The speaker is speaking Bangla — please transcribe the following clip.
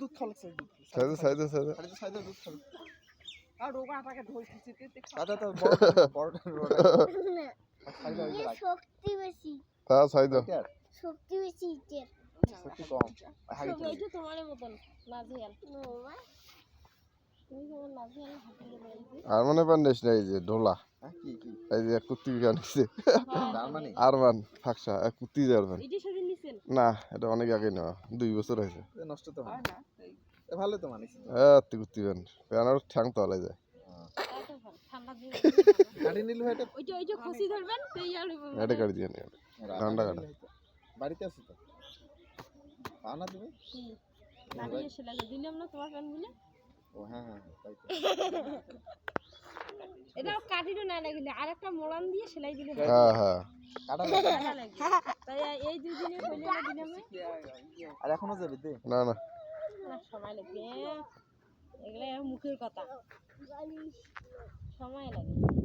দুধ খাওয়াচ্ছে সাইদে দুধ খাওয়া আর রোগাটাকে ধরতেছি দাদা তো বড় শক্তি বেশি তা সাইদে শক্তি বেশি ইটের শক্তি কম এইটা তোমার মতন নাজিয়াল তুমি যেমন নাজিয়াল হাতিয়ে বলছি আর মনে পান্ডিস না এই যে ঢোলা কি এই যে কুত্তি কানিছে জার্মানি আরমান ফাকসা এক কুত্তি জারমান এইটা সেদিন নিছেন না এটা অনেক আগে নেওয়া 2 বছর হয়েছে নষ্ট তো হয় না ভালো তো মানিস কুত্তি প্যানার ঠ্যাং তলায় যায় তাই তো ভালো ঠান্ডা দিয়ে গাড়ি নিলে হয় এটা ওইটা খসি ধরবেন সেই আর এটা কাটি দিয়ে নিয়ে ঠান্ডা কাটা বাড়িতে আছে তো পাও না তুমি লাগিয়ে এসে লাগিয়ে দিলাম না তোমার প্যান বলে ও হ্যাঁ তাই তো এটা কাটিটো না লাগিলে আর একটা মোড়ান দিয়ে সেলাই দিলে হ্যাঁ কাটা লাগে তাই এই দুই দিনে কইলে না দিলাম আর এখনো যাবে দে না না সময় লাগবে এগুলা মুখের কথা সময় লাগে